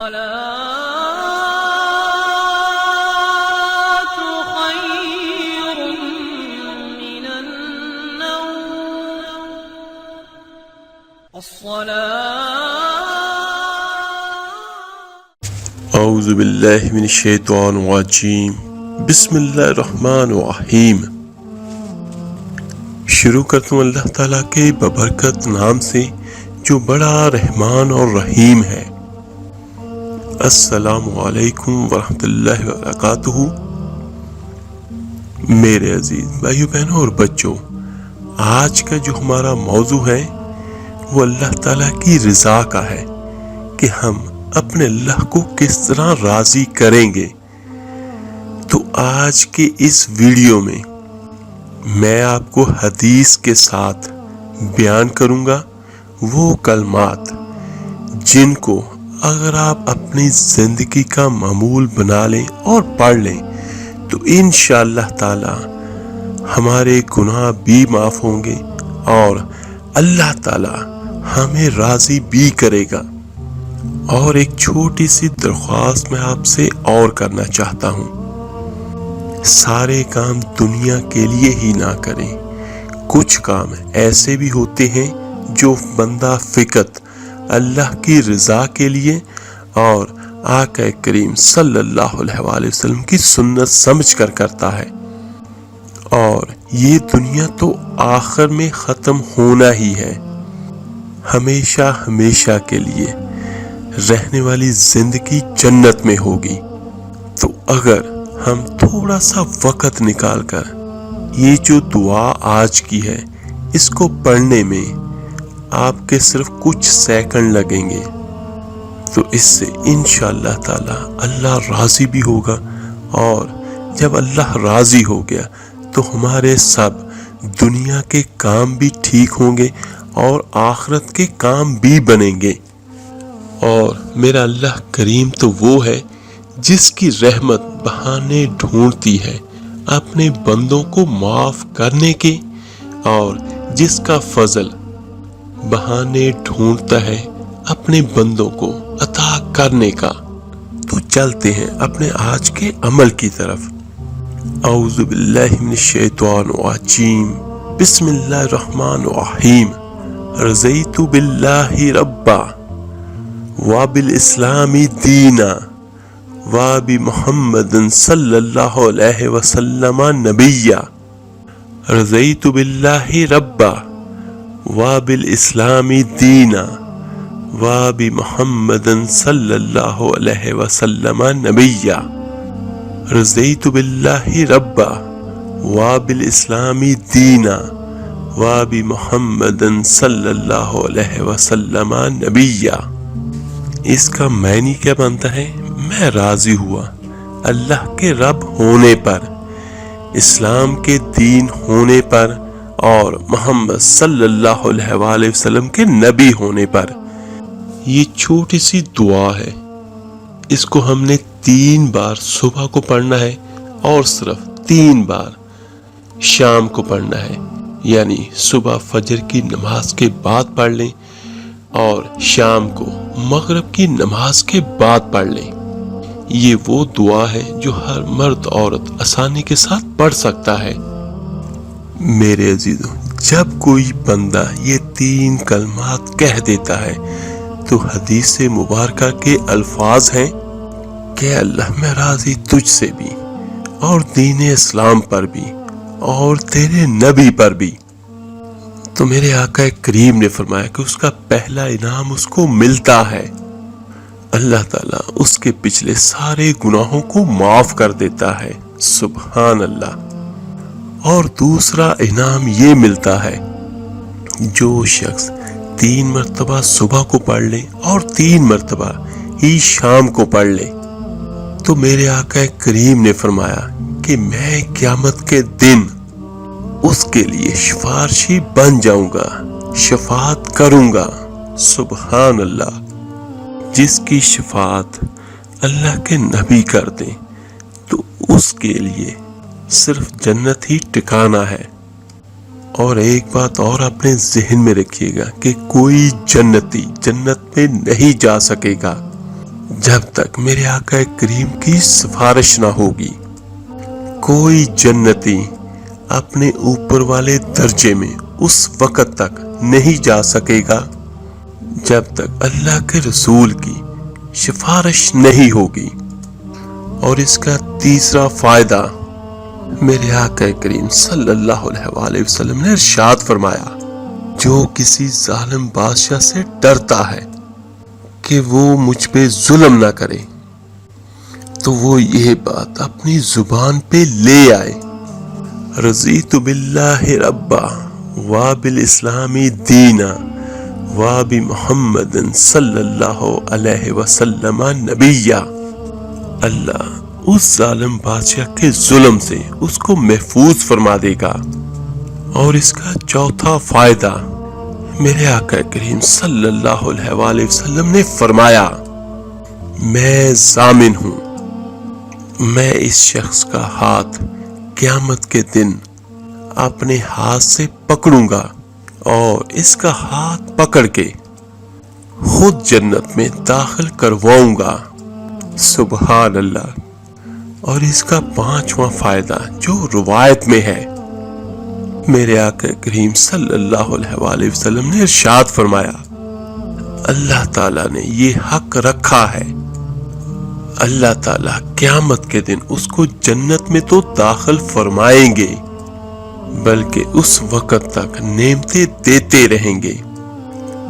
اعوذ باللہ من الشیطان الرجیم بسم اللہ الرحمن الرحیم۔ شروع کرتا ہوں اللہ تعالیٰ کے ببرکت نام سے جو بڑا رحمان اور رحیم ہے۔ السلام علیکم ورحمۃ اللہ وبرکاتہ۔ میرے عزیز بھائیو بہنوں اور بچوں، آج کا جو ہمارا موضوع ہے وہ اللہ تعالیٰ کی رضا کا ہے کہ ہم اپنے اللہ کو کس طرح راضی کریں گے۔ تو آج کے اس ویڈیو میں میں آپ کو حدیث کے ساتھ بیان کروں گا وہ کلمات جن کو اگر آپ اپنی زندگی کا معمول بنا لیں اور پڑھ لیں تو انشاءاللہ تعالی ہمارے گناہ بھی معاف ہوں گے اور اللہ تعالی ہمیں راضی بھی کرے گا۔ اور ایک چھوٹی سی درخواست میں آپ سے اور کرنا چاہتا ہوں، سارے کام دنیا کے لیے ہی نہ کریں۔ کچھ کام ایسے بھی ہوتے ہیں جو بندہ فقط اللہ کی رضا کے لیے اور آقا کریم صلی اللہ علیہ وآلہ وسلم کی سنت سمجھ کر کرتا ہے، اور یہ دنیا تو آخر میں ختم ہونا ہی ہے، ہمیشہ ہمیشہ کے لیے رہنے والی زندگی جنت میں ہوگی۔ تو اگر ہم تھوڑا سا وقت نکال کر یہ جو دعا آج کی ہے اس کو پڑھنے میں آپ کے صرف کچھ سیکنڈ لگیں گے تو اس سے انشاءاللہ تعالی اللہ راضی بھی ہوگا، اور جب اللہ راضی ہو گیا تو ہمارے سب دنیا کے کام بھی ٹھیک ہوں گے اور آخرت کے کام بھی بنیں گے۔ اور میرا اللہ کریم تو وہ ہے جس کی رحمت بہانے ڈھونڈتی ہے اپنے بندوں کو معاف کرنے کے، اور جس کا فضل بہانے ڈھونڈتا ہے اپنے بندوں کو عطا کرنے کا۔ تو چلتے ہیں اپنے آج کے عمل کی طرف۔ اعوذ باللہ من الشیطان الرجیم بسم اللہ الرحمن الرحیم۔ رضیت باللہ ربا وبالاسلام دینا وبمحمد صلی اللہ علیہ وسلم نبیا۔ رضیت باللہ ربا وبالاسلام دینا وبمحمد صلی اللہ علیہ وسلم نبیا۔ رضیت باللہ ربا وبالاسلام دینا وبمحمد صلی اللہ علیہ وسلم نبیا۔ اس کا معنی کیا بنتا ہے؟ میں راضی ہوا اللہ کے رب ہونے پر، اسلام کے دین ہونے پر، اور محمد صلی اللہ علیہ وآلہ وسلم کے نبی ہونے پر۔ یہ چھوٹی سی دعا ہے، اس کو ہم نے 3 بار صبح کو پڑھنا ہے اور صرف 3 بار شام کو پڑھنا ہے، یعنی صبح فجر کی نماز کے بعد پڑھ لیں اور شام کو مغرب کی نماز کے بعد پڑھ لیں۔ یہ وہ دعا ہے جو ہر مرد عورت آسانی کے ساتھ پڑھ سکتا ہے۔ میرے عزیزوں، جب کوئی بندہ یہ 3 کلمات کہہ دیتا ہے تو حدیث مبارکہ کے الفاظ ہیں کہ اللہ میں راضی تجھ سے بھی اور دین اسلام پر بھی اور تیرے نبی پر بھی۔ تو میرے آقا کریم نے فرمایا کہ اس کا پہلا انعام اس کو ملتا ہے، اللہ تعالیٰ اس کے پچھلے سارے گناہوں کو معاف کر دیتا ہے، سبحان اللہ۔ اور دوسرا انعام یہ ملتا ہے، جو شخص 3 مرتبہ صبح کو پڑھ لے اور 3 مرتبہ ہی شام کو پڑھ لے، تو میرے آقا کریم نے فرمایا کہ میں قیامت کے دن اس کے لیے سفارشی بن جاؤں گا، شفاعت کروں گا، سبحان اللہ۔ جس کی شفاعت اللہ کے نبی کر دیں تو اس کے لیے صرف جنت ہی ٹھکانہ ہے۔ اور ایک بات اور اپنے ذہن میں رکھیے گا کہ کوئی جنتی جنت میں نہیں جا سکے گا جب تک میرے آقا کریم کی سفارش نہ ہوگی کوئی جنتی اپنے اوپر والے درجے میں اس وقت تک نہیں جا سکے گا جب تک اللہ کے رسول کی سفارش نہیں ہوگی۔ اور اس کا تیسرا فائدہ میرے آقا کریم صلی اللہ علیہ وآلہ وسلم نے ارشاد فرمایا، جو کسی ظالم بادشاہ سے ڈرتا ہے کہ وہ مجھ پہ ظلم نہ کرے تو وہ یہ بات اپنی زبان پہ لے آئے، رضیت باللہ ربا وبالاسلام دینا وبمحمد صلی اللہ علیہ وسلم نبیا۔ اللہ اس ظالم بادشاہ کے ظلم سے اس کو محفوظ فرما دے گا۔ اور اس کا چوتھا فائدہ میرے آقا کریم صلی اللہ علیہ وآلہ وسلم نے فرمایا، میں ضامن ہوں، میں اس شخص کا ہاتھ قیامت کے دن اپنے ہاتھ سے پکڑوں گا اور اس کا ہاتھ پکڑ کے خود جنت میں داخل کرواؤں گا۔ سبحان اللہ۔ اور اس کا پانچواں فائدہ جو روایت میں ہے، میرے آقا کریم صلی اللہ علیہ وآلہ وسلم نے ارشاد فرمایا، اللہ تعالیٰ نے یہ حق رکھا ہے، اللہ تعالیٰ قیامت کے دن اس کو جنت میں تو داخل فرمائیں گے بلکہ اس وقت تک نعمتیں دیتے رہیں گے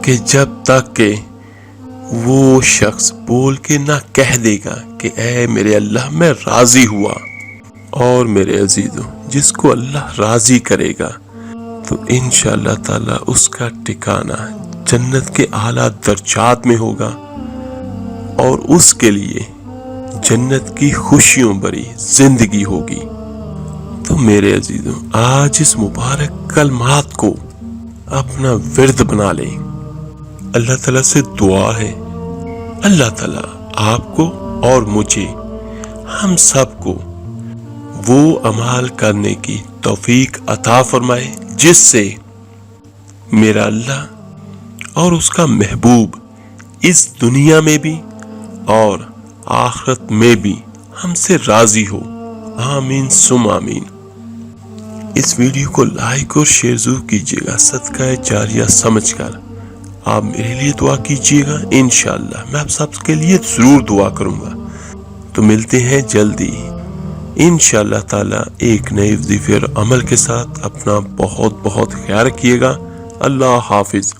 کہ جب تک کہ وہ شخص بول کے نہ کہہ دے گا کہ اے میرے اللہ میں راضی ہوا۔ اور میرے عزیزوں، جس کو اللہ راضی کرے گا تو انشاءاللہ تعالیٰ اس کا ٹھکانہ جنت کے اعلیٰ درجات میں ہوگا اور اس کے لیے جنت کی خوشیوں بھری زندگی ہوگی۔ تو میرے عزیزوں، آج اس مبارک کلمات کو اپنا ورد بنا لیں۔ اللہ تعالیٰ سے دعا ہے، اللہ تعالیٰ آپ کو اور مجھے، ہم سب کو وہ عمال کرنے کی توفیق عطا فرمائے جس سے میرا اللہ اور اس کا محبوب اس دنیا میں بھی اور آخرت میں بھی ہم سے راضی ہو۔ آمین ثم آمین۔ اس ویڈیو کو لائک اور شیئر ضرور کیجیے گا، صدقہ جاریہ سمجھ کر آپ میرے لیے دعا کیجیے گا، انشاءاللہ میں آپ سب کے لیے ضرور دعا کروں گا۔ تو ملتے ہیں جلدی انشاءاللہ تعالی ایک نئے وظیفے اور عمل کے ساتھ۔ اپنا بہت بہت خیال رکھیے گا۔ اللہ حافظ۔